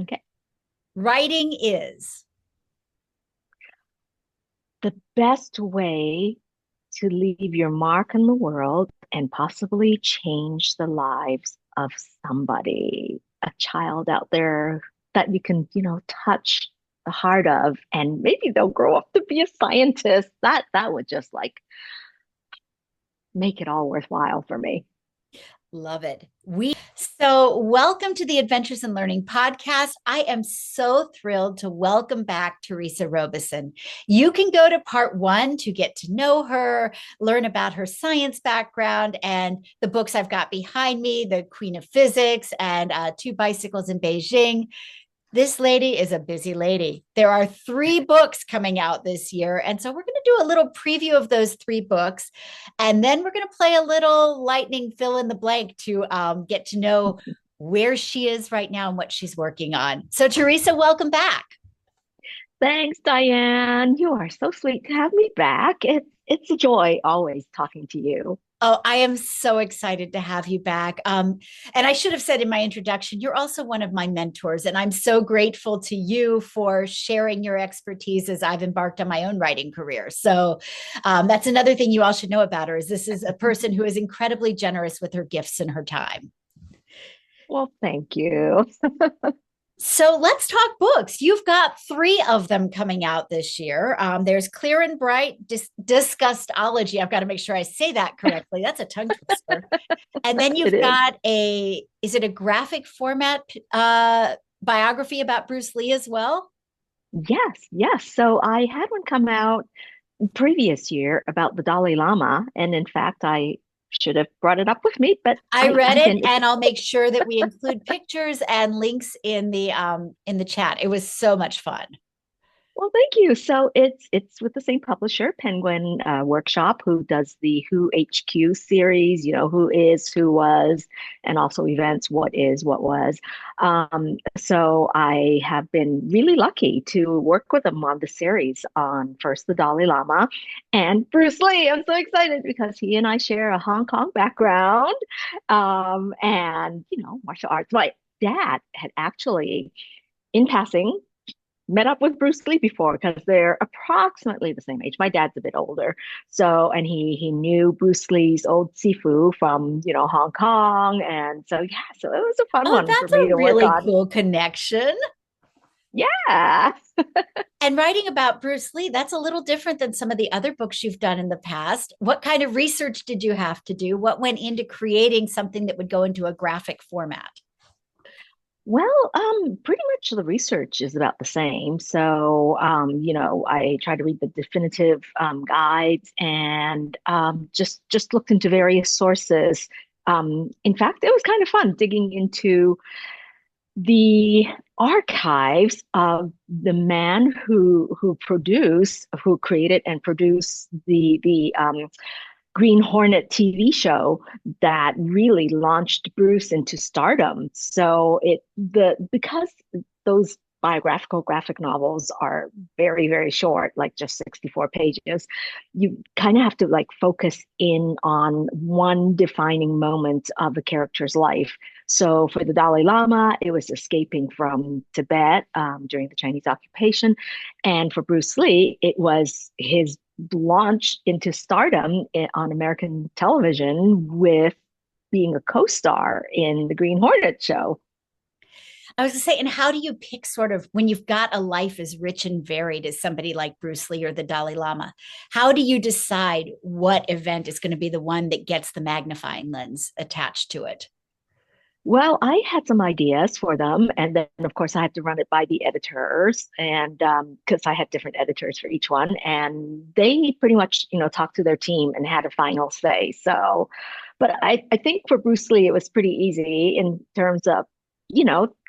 Okay. Writing is. The best way to leave your mark in the world and possibly change the lives of somebody, a child out there that you can, touch the heart of, and maybe they'll grow up to be a scientist. That would just like make it all worthwhile for me. Love it. So welcome to the Adventures in Learning podcast. I am so thrilled to welcome back Teresa Robeson. You can go to part one to get to know her, learn about her science background and the books I've got behind me, The Queen of Physics and Two Bicycles in Beijing. This lady is a busy lady. There are three books coming out this year. And so we're going to do a little preview of those three books. And then we're going to play a little lightning fill in the blank to get to know where she is right now and what she's working on. So, Teresa, welcome back. Thanks, Diane. You are so sweet to have me back. It's a joy always talking to you. Oh, I am so excited to have you back. And I should have said in my introduction, you're also one of my mentors, and I'm so grateful to you for sharing your expertise as I've embarked on my own writing career. So that's another thing you all should know about her is this is a person who is incredibly generous with her gifts and her time. Well, thank you. So let's talk books. You've got three of them coming out this year. There's Clear and Bright, Disgustology. I've got to make sure I say that correctly. That's a tongue twister. And then It you've is. got is it a graphic format biography about Bruce Lee as well? Yes, yes. So I had one come out previous year about the Dalai Lama, and in fact, I should have brought it up with me, but I I read it, didn't. and I'll make sure that we include pictures and links in the chat. It was so much fun. Well, thank you. So it's with the same publisher, Penguin Workshop, who does the Who HQ series, who is, who was, and also events, what is, what was. So I have been really lucky to work with them on the series on first the Dalai Lama and Bruce Lee. I'm so excited because he and I share a Hong Kong background, and martial arts. My dad had actually, in passing, met up with Bruce Lee before because they're approximately the same age. My dad's a bit older, so and he knew Bruce Lee's old Sifu from Hong Kong, and so yeah, so it was a fun Oh, one for that's me a to work really on. cool connection. Yeah. And writing about Bruce Lee, that's a little different than some of the other books you've done in the past. What kind of research did you have to do? What went into creating something that would go into a graphic format? Well, pretty much the research is about the same. So, I try to read the definitive guides and just looked into various sources. In fact, it was kind of fun digging into the archives of the man who created and produced the Green Hornet TV show that really launched Bruce into stardom. So because those biographical graphic novels are very, very short, like just 64 pages, you kind of have to like focus in on one defining moment of the character's life. So for the Dalai Lama, it was escaping from Tibet during the Chinese occupation. And for Bruce Lee, it was his launch into stardom on American television with being a co-star in the Green Hornet show. I was going to say, and how do you pick sort of when you've got a life as rich and varied as somebody like Bruce Lee or the Dalai Lama? How do you decide what event is going to be the one that gets the magnifying lens attached to it? Well, I had some ideas for them, and then of course I had to run it by the editors, and because I had different editors for each one, and they pretty much talked to their team and had a final say. So, but I think for Bruce Lee it was pretty easy in terms of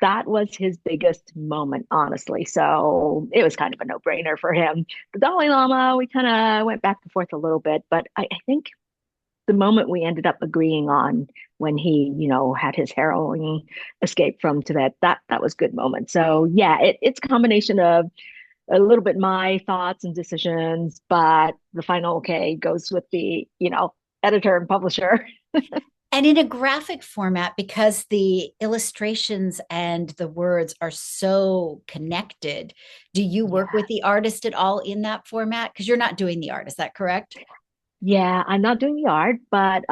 that was his biggest moment, honestly. So it was kind of a no-brainer for him. The Dalai Lama, we kind of went back and forth a little bit, but I think the moment we ended up agreeing on when he, had his harrowing escape from Tibet, that was a good moment. So yeah, it's a combination of a little bit my thoughts and decisions, but the final okay goes with the, editor and publisher. And in a graphic format, because the illustrations and the words are so connected, do you work Yeah. with the artist at all in that format? Because you're not doing the art, is that correct? Yeah, I'm not doing the art, but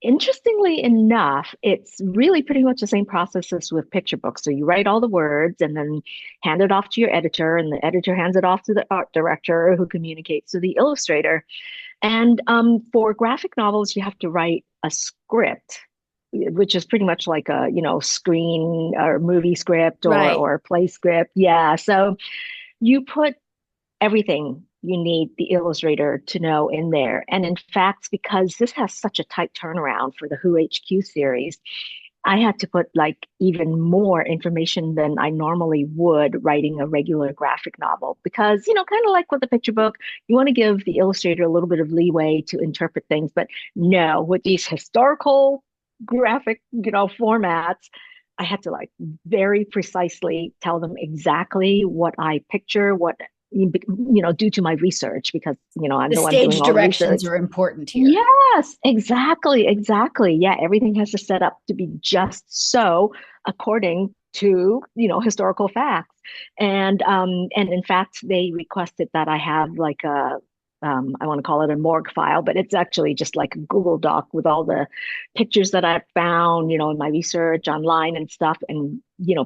interestingly enough, it's really pretty much the same process as with picture books. So you write all the words and then hand it off to your editor, and the editor hands it off to the art director who communicates to the illustrator. And for graphic novels, you have to write a script, which is pretty much like a, screen or movie script Right. or play script. Yeah. So you put everything you need the illustrator to know in there. And in fact, because this has such a tight turnaround for the Who HQ series, I had to put like even more information than I normally would writing a regular graphic novel because, kind of like with the picture book, you want to give the illustrator a little bit of leeway to interpret things. But no, with these historical graphic, formats, I had to like very precisely tell them exactly what I picture, what due to my research because I'm The the one doing stage all the directions research. are important here. Yes, exactly, exactly. Yeah, everything has to set up to be just so according to, historical facts. And in fact, they requested that I have like I want to call it a morgue file, but it's actually just like a Google Doc with all the pictures that I've found, in my research online and stuff, and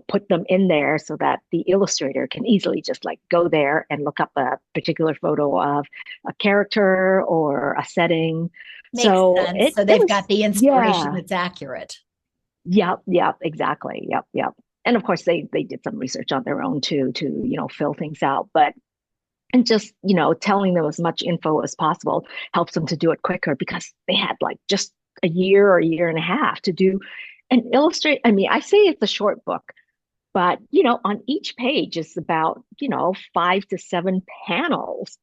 put them in there so that the illustrator can easily just like go there and look up a particular photo of a character or a setting. Makes So sense. it So it they've was got the inspiration yeah. that's accurate. Yep, exactly. Yep. And of course they did some research on their own too to, fill things out. But and just, telling them as much info as possible helps them to do it quicker because they had like just a year or a year and a half to do and illustrate. I mean, I say it's a short book, but on each page is about, 5 to 7 panels.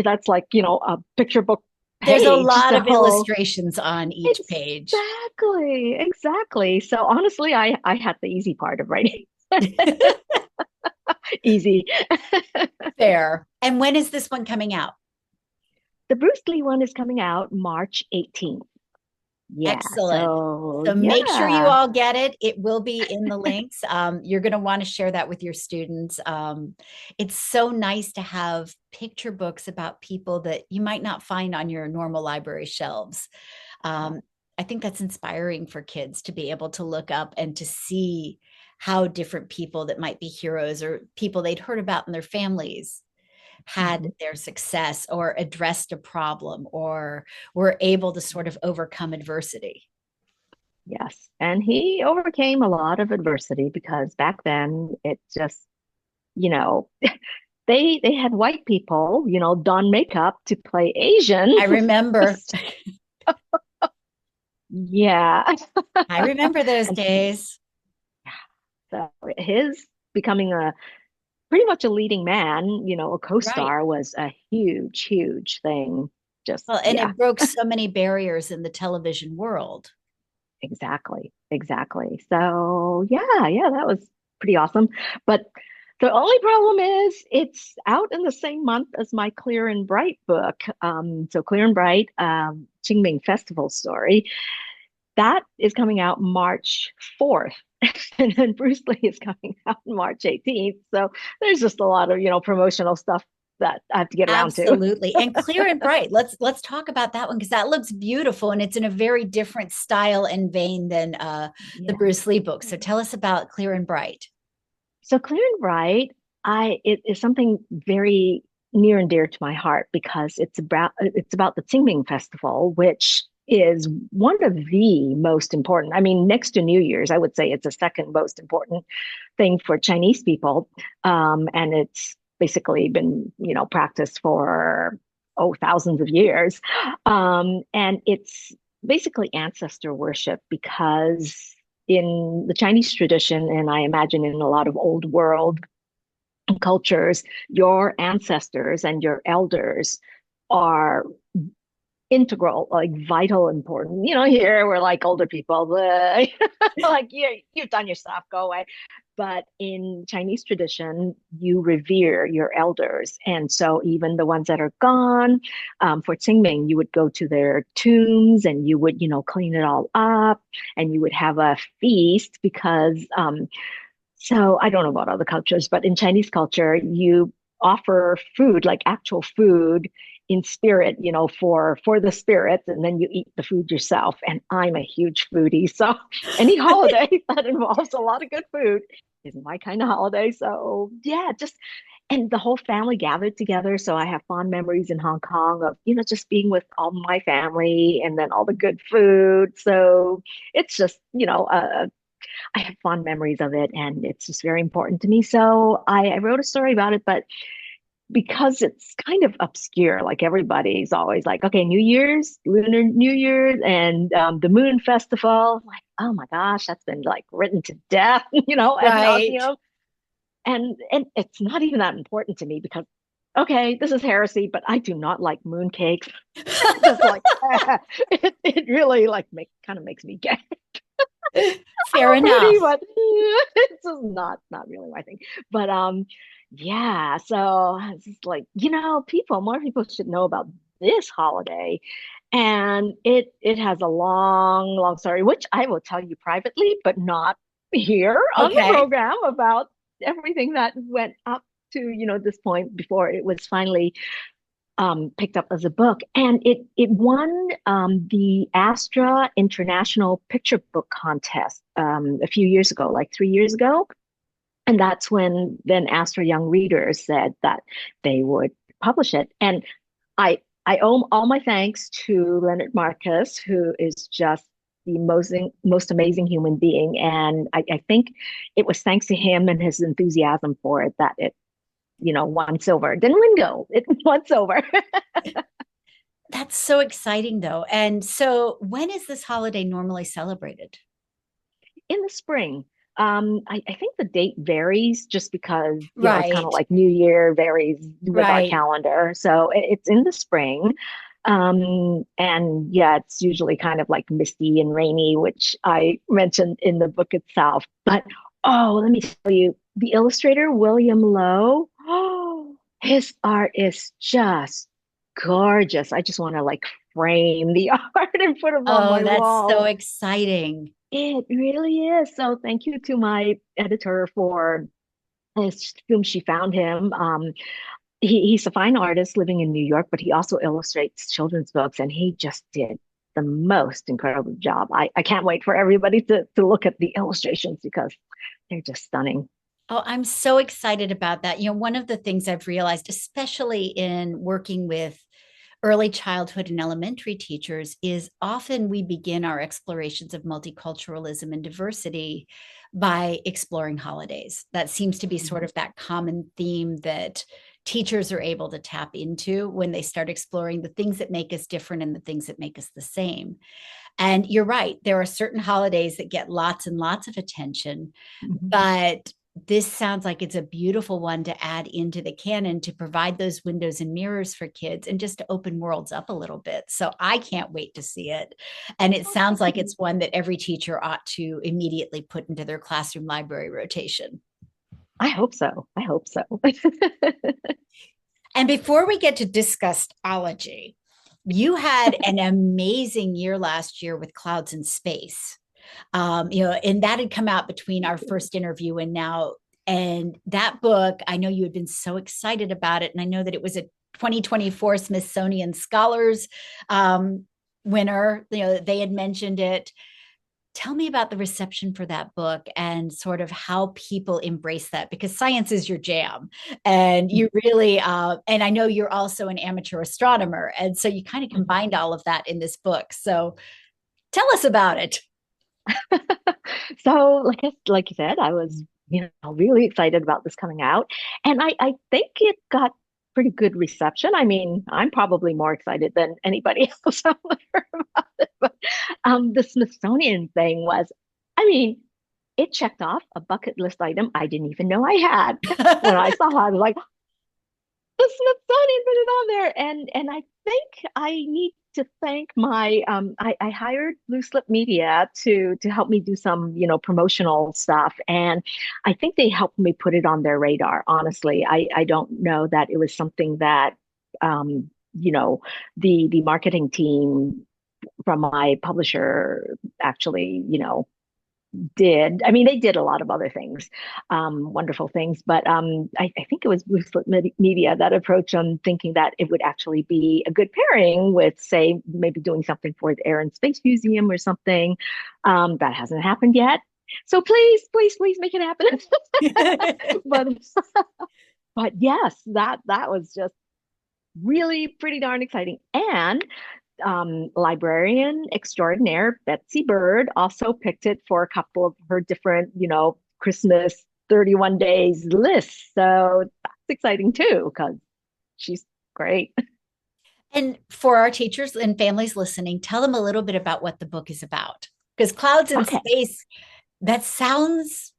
That's like, a picture book There's a page. lot of So illustrations on each page. exactly. So honestly, I had the easy part of writing. Easy. Fair. And when is this one coming out? The Bruce Lee one is coming out March 18th. Yeah. Excellent. So So make sure you yeah. all get it. It will be in the links. You're going to want to share that with your students. It's so nice to have picture books about people that you might not find on your normal library shelves. Um, I think that's inspiring for kids to be able to look up and to see how different people that might be heroes or people they'd heard about in their families had Mhm. their success or addressed a problem or were able to sort of overcome adversity. Yes. And he overcame a lot of adversity because back then it just, you know, they had white people, don makeup to play Asian. I remember. Yeah. I remember those And days. so his becoming a pretty much a leading man, a Right. co-star was a huge, huge thing. Just, Well, and yeah, it broke so many barriers in the television world. exactly. So, yeah, that was pretty awesome. But the only problem is it's out in the same month as my Clear and Bright book. So Clear and Bright, Ching Ming Festival Story, that is coming out March 4th. And then Bruce Lee is coming out March 18th. So there's just a lot of, promotional stuff that I have to get around to. Absolutely. And Clear and Bright. Let's talk about that one because that looks beautiful and it's in a very different style and vein than the Yeah. Bruce Lee book. So tell us about Clear and Bright. So Clear and Bright, it is something very near and dear to my heart because it's about the Qing Ming Festival, which is one of the most important. I mean, next to New Year's, I would say it's the second most important thing for Chinese people, and it's basically been practiced for thousands of years, and it's basically ancestor worship because in the Chinese tradition, and I imagine in a lot of old world cultures, your ancestors and your elders are integral, like vital, important. Here we're like older people, like you've done your stuff, go away. But in Chinese tradition, you revere your elders. And so even the ones that are gone, for Ching Ming, you would go to their tombs and you would, clean it all up and you would have a feast because so I don't know about other cultures, but in Chinese culture, you offer food, like actual food in spirit, for the spirits, and then you eat the food yourself. And I'm a huge foodie, so any holiday that involves a lot of good food is my kind of holiday. So yeah, just and the whole family gathered together. So I have fond memories in Hong Kong of, just being with all my family and then all the good food. So it's just, I have fond memories of it and it's just very important to me. So I wrote a story about it, but because it's kind of obscure, like everybody's always like, okay, New Year's, Lunar New Year's, and the Moon Festival. Like, oh my gosh, that's been like written to death, ad Right. nauseum. And it's not even that important to me because, okay, this is heresy, but I do not like moon cakes. Just like it really like kind of makes me gay. Fair I'm a foodie, enough. but it's just not really my thing. But yeah, so it's just like, more people should know about this holiday. And it has a long, long story, which I will tell you privately, but not here on the Okay. program about everything that went up to, this point before it was finally picked up as a book, and it won the Astra International Picture Book Contest a few years ago, like 3 years ago, and that's when then Astra Young Readers said that they would publish it, and I owe all my thanks to Leonard Marcus, who is just the most amazing human being, and I think it was thanks to him and his enthusiasm for it that it won silver. Didn't win gold. It won silver. That's so exciting, though. And so, when is this holiday normally celebrated? In the spring. I think the date varies just because, it's kind of Right. like New Year varies with our Right. calendar. So it's in the spring. And yeah, it's usually kind of like misty and rainy, which I mentioned in the book itself. But oh, let me tell you, the illustrator, William Lowe, oh, his art is just gorgeous. I just want to like frame the art and put them on Oh, my that's so wall. exciting. It really is. So thank you to my editor for whom she found him. He's a fine artist living in New York, but he also illustrates children's books, and he just did the most incredible job. I can't wait for everybody to look at the illustrations because they're just stunning. Oh, I'm so excited about that. One of the things I've realized, especially in working with early childhood and elementary teachers, is often we begin our explorations of multiculturalism and diversity by exploring holidays. That seems to be sort Mhm. of that common theme that teachers are able to tap into when they start exploring the things that make us different and the things that make us the same. And you're right, there are certain holidays that get lots and lots of attention, Mhm. but this sounds like it's a beautiful one to add into the canon to provide those windows and mirrors for kids and just to open worlds up a little bit. So I can't wait to see it. And it Oh, sounds thank like you. it's one that every teacher ought to immediately put into their classroom library rotation. I hope so. I hope so. And before we get to Disgustology, you had an amazing year last year with Clouds in Space. And that had come out between our first interview and now. And that book, I know you had been so excited about it. And I know that it was a 2024 Smithsonian Scholars winner. They had mentioned it. Tell me about the reception for that book and sort of how people embrace that, because science is your jam. And you really, and I know you're also an amateur astronomer. And so you kind of combined all of that in this book. So tell us about it. So, like you said, I was, really excited about this coming out, and I think it got pretty good reception. I mean, I'm probably more excited than anybody else out there about it. But the Smithsonian thing was, I mean, it checked off a bucket list item I didn't even know I had. When I saw it, I was like, the Smithsonian put it on there, and I think I need to thank my I hired Blue Slip Media to help me do some, promotional stuff. And I think they helped me put it on their radar. Honestly, I don't know that it was something that the marketing team from my publisher actually, did. I mean, they did a lot of other things, wonderful things, but I think it was Blue Slip Media that approached them thinking that it would actually be a good pairing with, say, maybe doing something for the Air and Space Museum or something. That hasn't happened yet. So please, please, please make it happen. but but yes, that was just really pretty darn exciting. And librarian extraordinaire Betsy Bird also picked it for a couple of her different, Christmas 31 days lists. So that's exciting too, because she's great. And for our teachers and families listening, tell them a little bit about what the book is about. Because clouds in Okay. space, that sounds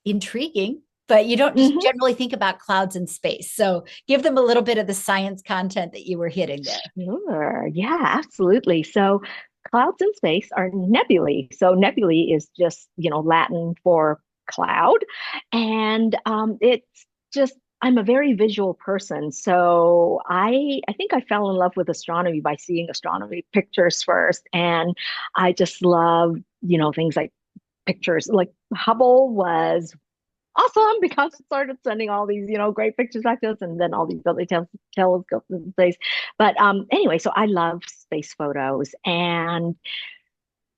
intriguing, but you don't just Mhm. generally think about clouds in space. So give them a little bit of the science content that you were hitting there. Sure. Yeah, absolutely. So clouds in space are nebulae. So nebulae is just, Latin for cloud. And it's just, I'm a very visual person. So I think I fell in love with astronomy by seeing astronomy pictures first. And I just love, things like pictures. Like Hubble was awesome because it started sending all these, great pictures back to us, and then all these other telescopes in space. But anyway, so I love space photos, and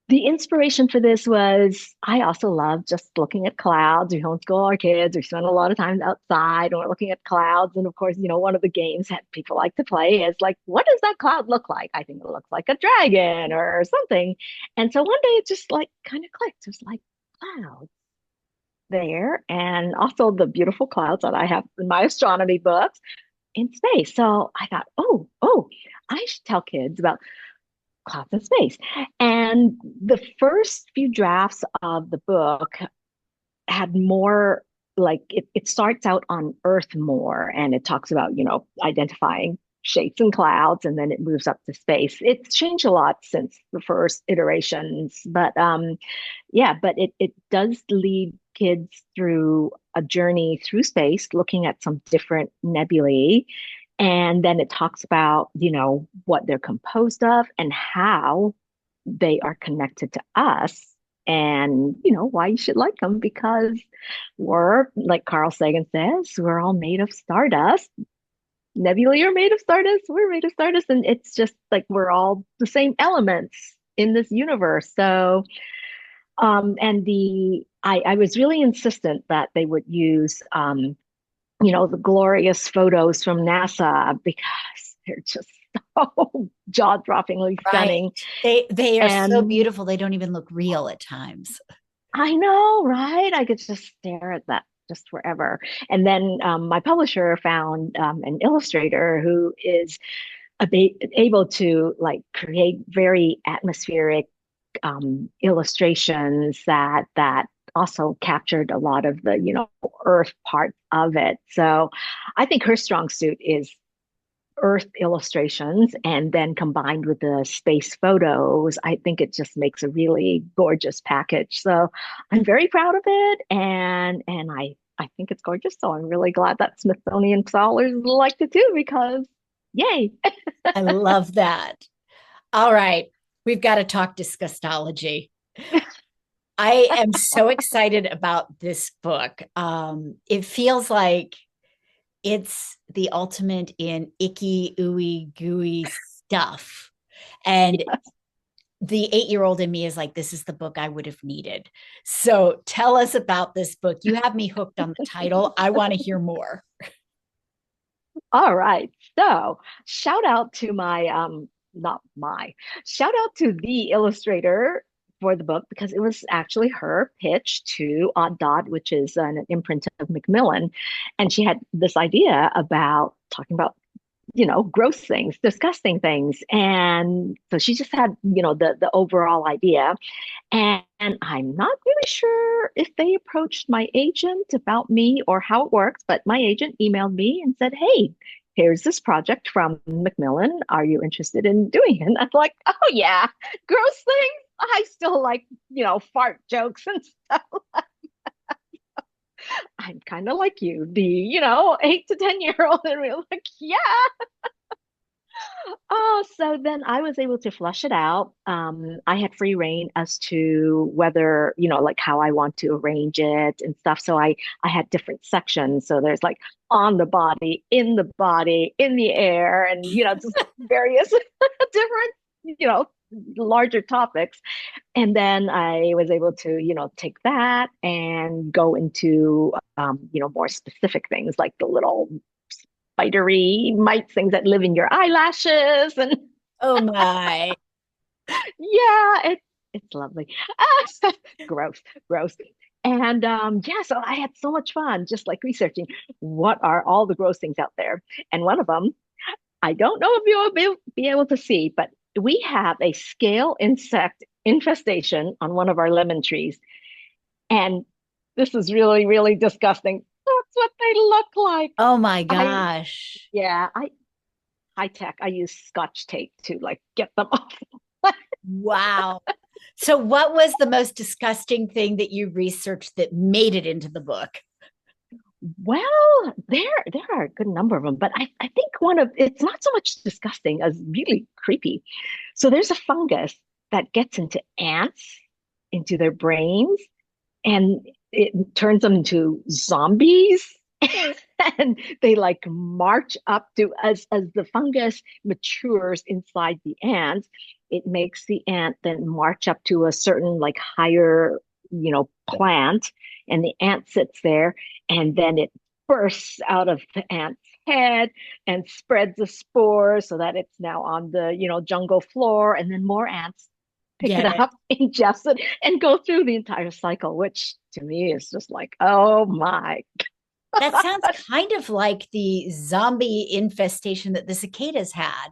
the inspiration for this was I also love just looking at clouds. We homeschool our kids. We spend a lot of time outside and we're looking at clouds. And of course, one of the games that people like to play is like, what does that cloud look like? I think it looks like a dragon or something. And so one day it just like kind of clicked. It was like, clouds there, and also the beautiful clouds that I have in my astronomy books in space. So I thought, oh, I should tell kids about clouds in space. And the first few drafts of the book had more like it starts out on Earth more, and it talks about, identifying shapes and clouds, and then it moves up to space. It's changed a lot since the first iterations, but yeah, but it does lead kids through a journey through space, looking at some different nebulae. And then it talks about, what they're composed of and how they are connected to us, and, why you should like them, because we're, like Carl Sagan says, we're all made of stardust. Nebulae are made of stardust. We're made of stardust. And it's just like we're all the same elements in this universe. So and I was really insistent that they would use the glorious photos from NASA because they're just so jaw-droppingly Right. stunning. They are so And beautiful. They don't even look real at times. I know, right? I could just stare at that just forever. And then my publisher found an illustrator who is able to like create very atmospheric illustrations that also captured a lot of the earth part of it. So I think her strong suit is earth illustrations, and then combined with the space photos, I think it just makes a really gorgeous package. So I'm very proud of it, and I think it's gorgeous. So I'm really glad that Smithsonian scholars liked it too, because yay. I love that. All right. We've got to talk disgustology. I am so excited about this book. It feels like it's the ultimate in icky, ooey, gooey stuff. And the 8-year-old in me is like, this is the book I would have needed. So tell us about this book. You have me hooked on the title. I want to hear more. All right. So shout out to my not my shout out to the illustrator for the book, because it was actually her pitch to Odd Dot, which is an imprint of Macmillan. And she had this idea about talking about, gross things, disgusting things. And so she just had, the overall idea. And I'm not really sure if they approached my agent about me or how it works, but my agent emailed me and said, hey, here's this project from Macmillan. Are you interested in doing it? And I'm like, oh yeah, gross things. I still like, fart jokes and stuff. I'm kind of like you, the, 8 to 10 year old. And we're like, yeah. Oh, so then I was able to flush it out. I had free reign as to whether, like how I want to arrange it and stuff. So I had different sections. So there's like on the body, in the air, and just various different, larger topics. And then I was able to, take that and go into, more specific things like the little spidery mites, things that live in your eyelashes, and Oh my. yeah, it's lovely. Gross, gross. And yeah, so I had so much fun just like researching what are all the gross things out there. And one of them, I don't know if you'll be able to see, but we have a scale insect infestation on one of our lemon trees. And this is really, really disgusting. That's what they look like. Oh my I, gosh. yeah, I high tech. I use Scotch tape to like get them off. Wow. So, what was the most disgusting thing that you researched that made it into the book? Well, there are a good number of them, but I think one of it's not so much disgusting as really creepy. So there's a fungus that gets into ants, into their brains, and it turns them into zombies. And they like march up to as the fungus matures inside the ant, it makes the ant then march up to a certain like higher, plant, and the ant sits there, and then it bursts out of the ant's head and spreads the spores so that it's now on the, jungle floor, and then more ants pick it Get it. up, ingest it, and go through the entire cycle, which to me is just like, oh my. That sounds kind of like the zombie infestation that the cicadas had,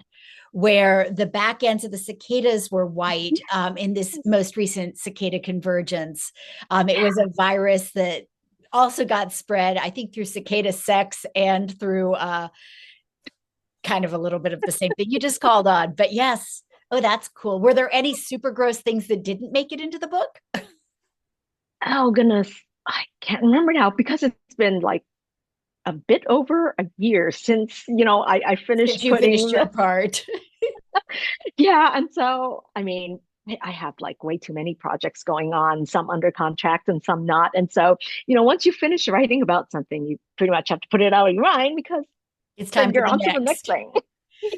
where the back ends of the cicadas were white in this most recent cicada convergence. It was a virus that also got spread, I think, through cicada sex and through kind of a little bit of the same thing you just called on. But yes, oh, that's cool. Were there any super gross things that didn't make it into the book? Oh goodness, I can't remember now because it's been like a bit over a year since I Since finished you finished putting your part. yeah, and so I mean I have like way too many projects going on, some under contract and some not. And so, once you finish writing about something, you pretty much have to put it out of your mind because It's time then for you're the on to the next next. thing.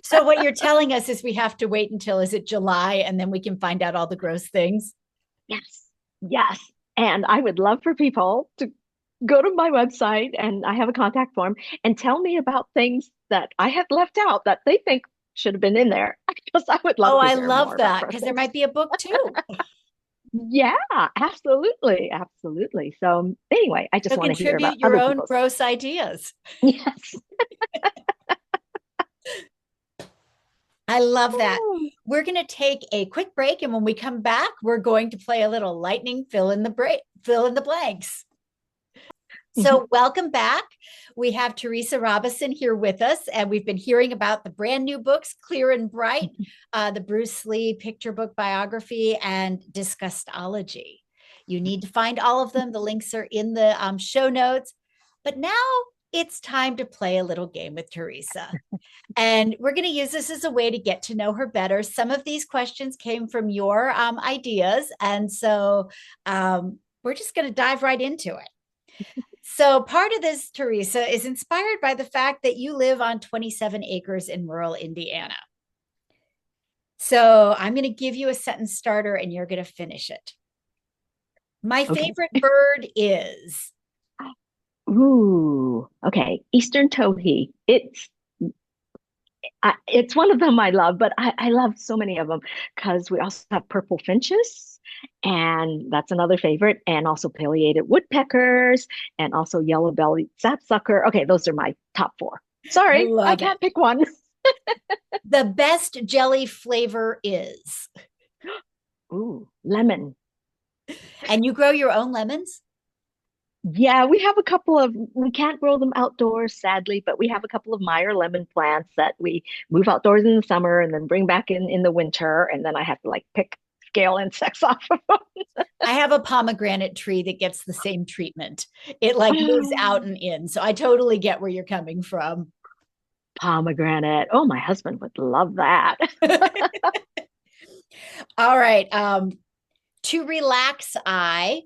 So what you're telling us is we have to wait until, is it July, and then we can find out all the gross things? Yes, yes. And I would love for people to go to my website, and I have a contact form, and tell me about things that I have left out that they think should have been in there because I would love Oh, to I hear more love about that, gross because there things. might be a book too. Yeah, absolutely, absolutely. So anyway, I just So want to hear about contribute your other own people's. gross ideas. Yes. I love that. Oh. We're going to take a quick break, and when we come back, we're going to play a little lightning fill in the blanks. So, welcome back. We have Teresa Robeson here with us, and we've been hearing about the brand new books, Clear and Bright, the Bruce Lee picture book biography, and Disgustology. You need to find all of them. The links are in the show notes. But now it's time to play a little game with Teresa. And we're going to use this as a way to get to know her better. Some of these questions came from your ideas. And so we're just going to dive right into it. So, part of this, Teresa, is inspired by the fact that you live on 27 acres in rural Indiana. So, I'm going to give you a sentence starter and you're going to finish it. My Okay. favorite bird is. Ooh, okay. Eastern towhee. It's one of them I love, but I love so many of them because we also have purple finches, and that's another favorite, and also pileated woodpeckers, and also yellow-bellied sapsucker. Okay, those are my top four. I Sorry, I love it. can't pick one. The best jelly flavor is. Ooh, lemon. And you grow your own lemons? Yeah, we have a couple of, we can't grow them outdoors, sadly, but we have a couple of Meyer lemon plants that we move outdoors in the summer and then bring back in the winter. And then I have to like pick scale insects off of them. I have a pomegranate tree that gets the same treatment. It like moves out Oh, and in. So I totally get where you're coming from. pomegranate. Oh, my husband would love that. All right. To relax, I.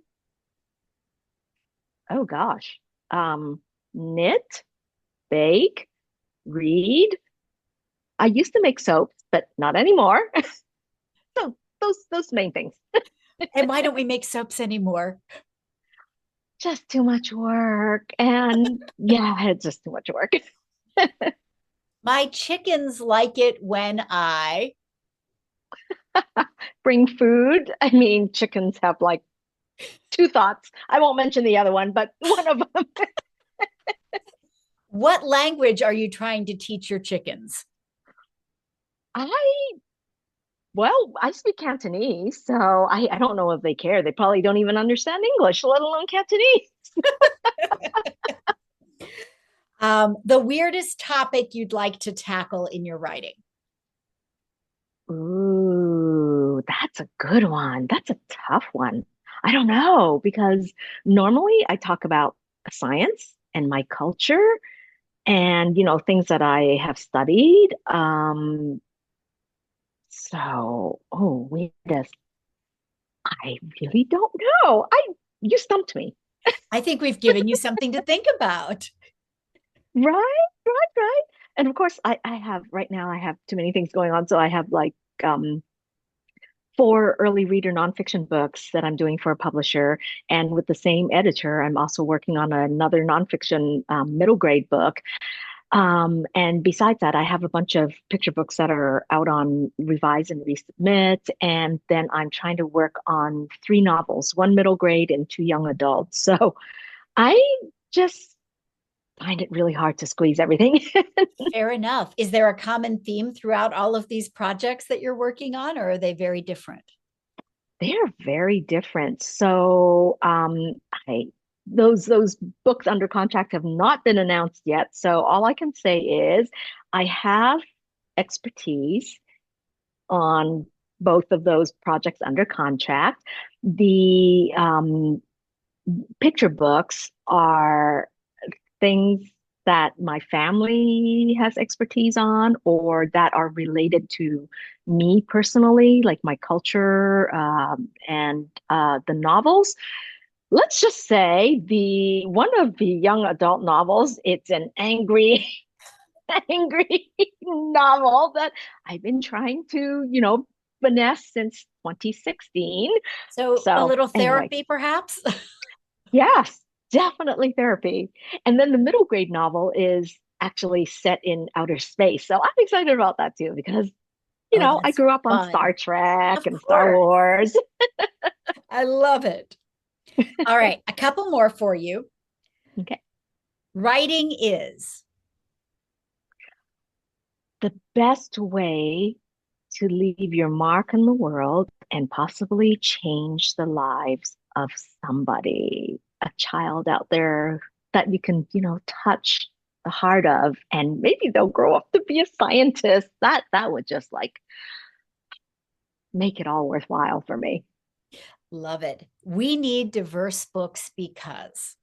Oh gosh. Knit, bake, read. I used to make soaps, but not anymore. So those main things. And why don't we make soaps anymore? Just too much work. And yeah, it's just too much work. My chickens like it when I. Bring food. I mean, chickens have like two thoughts. I won't mention the other one, but one of them. What language are you trying to teach your chickens? I, well, I speak Cantonese, so I don't know if they care. They probably don't even understand English, let alone Cantonese. The weirdest topic you'd like to tackle in your writing? Ooh, that's a good one. That's a tough one. I don't know because normally I talk about science and my culture and things that I have studied. Oh, I really don't know. I You stumped me. I think we've given you something to think about. Right, right. And of course, I have right now I have too many things going on. So I have like um four early reader nonfiction books that I'm doing for a publisher. And with the same editor, I'm also working on another nonfiction middle grade book. And besides that, I have a bunch of picture books that are out on revise and resubmit. And then I'm trying to work on three novels, one middle grade and two young adults. So I just find it really hard to squeeze everything. Fair enough. Is there a common theme throughout all of these projects that you're working on, or are they very different? They're very different. So I those books under contract have not been announced yet. So all I can say is I have expertise on both of those projects under contract. The picture books are things that my family has expertise on or that are related to me personally, like my culture and the novels. Let's just say the one of the young adult novels, it's an angry, angry novel that I've been trying to, finesse since 2016. So, a So little anyway, therapy, perhaps? yes, definitely therapy. And then the middle grade novel is actually set in outer space. So I'm excited about that too, because, Oh, I that's grew up on fun. Star Trek Of and Star course. Wars. I love it. All right, a couple more for you. Okay. Writing is. The best way to leave your mark on the world and possibly change the lives of somebody, a child out there that you can, touch the heart of, and maybe they'll grow up to be a scientist. That would just like make it all worthwhile for me. Love it. We need diverse books because.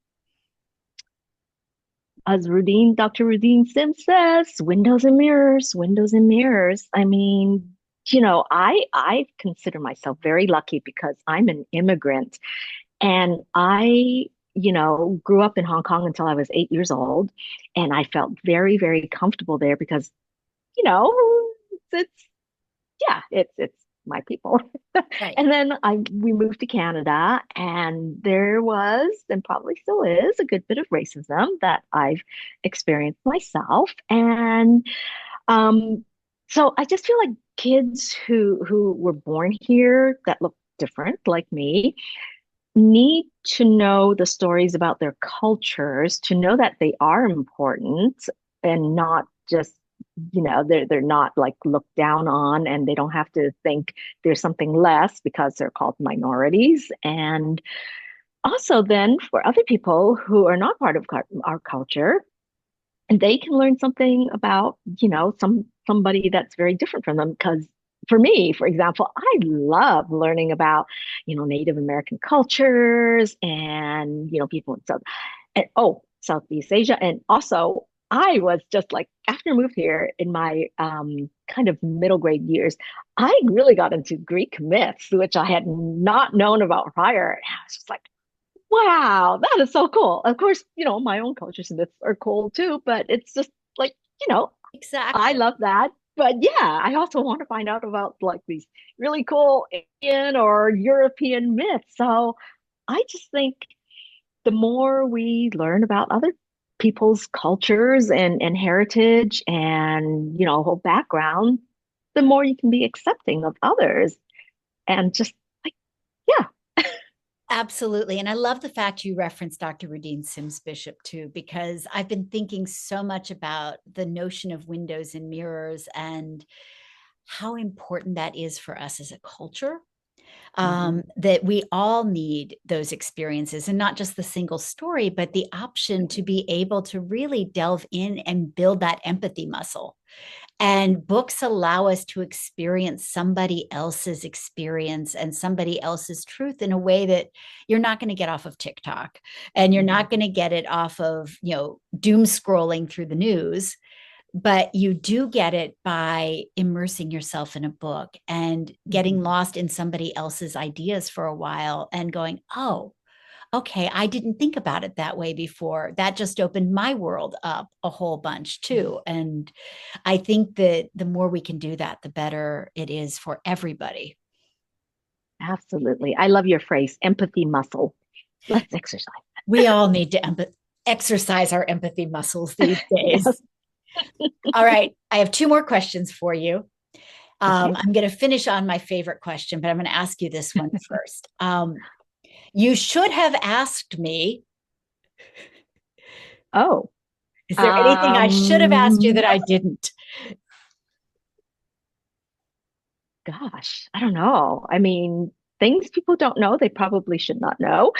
As Dr. Rudine Sims says, windows and mirrors. I mean, I consider myself very lucky because I'm an immigrant and I, grew up in Hong Kong until I was 8 years old. And I felt very, very comfortable there because, you know, it's yeah, it's my people. Right. And then we moved to Canada, and there was, and probably still is, a good bit of racism that I've experienced myself. And um, so I just feel like kids who were born here that look different, like me, need to know the stories about their cultures to know that they are important and not just they're not like looked down on and they don't have to think there's something less because they're called minorities. And also then for other people who are not part of our culture, and they can learn something about, somebody that's very different from them. Because for me, for example, I love learning about, Native American cultures and, people in Southeast Asia. And also I was just like, after I moved here in my kind of middle grade years, I really got into Greek myths, which I had not known about prior. And I was just like, wow, that is so cool. Of course, my own cultures and myths are cool too, but it's just like, I Exactly. love that. But yeah, I also want to find out about like these really cool Indian or European myths. So I just think the more we learn about other people's cultures and heritage and, whole background, the more you can be accepting of others and just like, yeah. Absolutely. And I love the fact you referenced Dr. Rudine Sims Bishop too, because I've been thinking so much about the notion of windows and mirrors and how important that is for us as a culture. Mhm. That we all need those experiences and not just the single story, but the option to be able to really delve in and build that empathy muscle. And books allow us to experience somebody else's experience and somebody else's truth in a way that you're not going to get off of TikTok, and you're not Mhm. going to get it off of, doom scrolling through the news, but you do get it by immersing yourself in a book and getting Mhm. lost in somebody else's ideas for a while and going, oh, okay, I didn't think about it that way before. That just opened my world up a whole bunch too. And I think that the more we can do that, the better it is for everybody. Absolutely. I love your phrase, empathy muscle. Let's exercise. We all need to exercise our empathy muscles these days. Yes. All right, I have two more questions for you. Okay. I'm going to finish on my favorite question, but I'm going to ask you this one first. You should have asked me, Oh, is there anything I should have asked you um, that I didn't? gosh, I don't know. I mean, things people don't know, they probably should not know.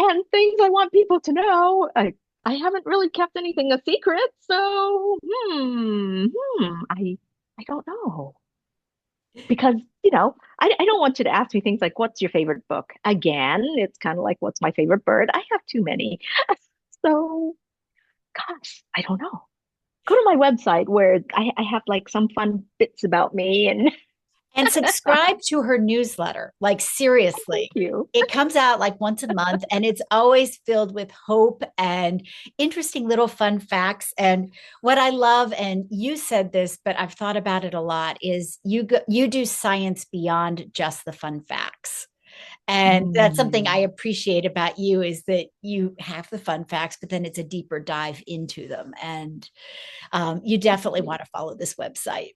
And things I want people to know, I haven't really kept anything a secret, so I don't know. Because, I don't want you to ask me things like, what's your favorite book? Again, it's kind of like, what's my favorite bird? I have too many. So, gosh, I don't know. Go to my website where I have like some fun bits about me and And subscribe to her newsletter. Like, thank seriously, you. it comes out like once a month and it's always filled with hope and interesting little fun facts. And what I love, and you said this, but I've thought about it a lot, is you do science beyond just the fun facts. And that's something I Mm, appreciate about you, is that you have the fun facts, but then it's a deeper dive into them. And you thank definitely you. want to follow this website.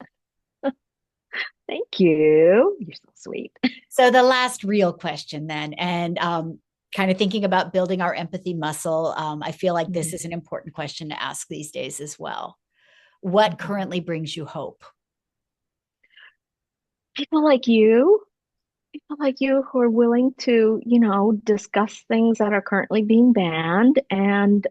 Thank you. You're so sweet. So the last real question then, and kind of thinking about building our empathy muscle, I feel like this Mhm. is an important question to ask these days as well. What Mhm. currently brings you hope? People like you, people like you who are willing to, discuss things that are currently being banned and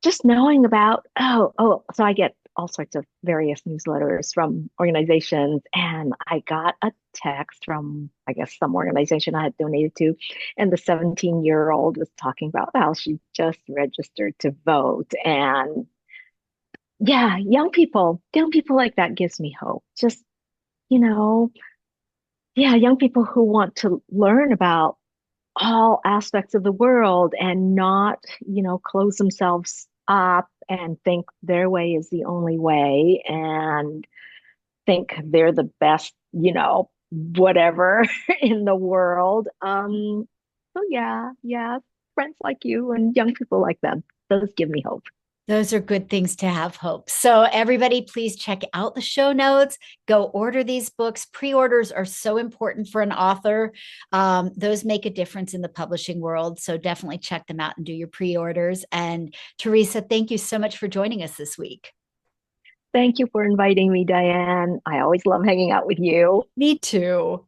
just knowing about, so I get all sorts of various newsletters from organizations, and I got a text from, I guess, some organization I had donated to, and the 17-year-old was talking about how she just registered to vote. And yeah, young people like that gives me hope. Just, you know, yeah, young people who want to learn about all aspects of the world and not, close themselves up and think their way is the only way and think they're the best, whatever in the world. So yeah, friends like you and young people like them, those give me hope. Those are good things to have hope. So, everybody, please check out the show notes. Go order these books. Pre orders are so important for an author. Those make a difference in the publishing world. So, definitely check them out and do your pre orders. And Teresa, thank you so much for joining us this week. Thank you for inviting me, Diane. I always love hanging out with you. Me too.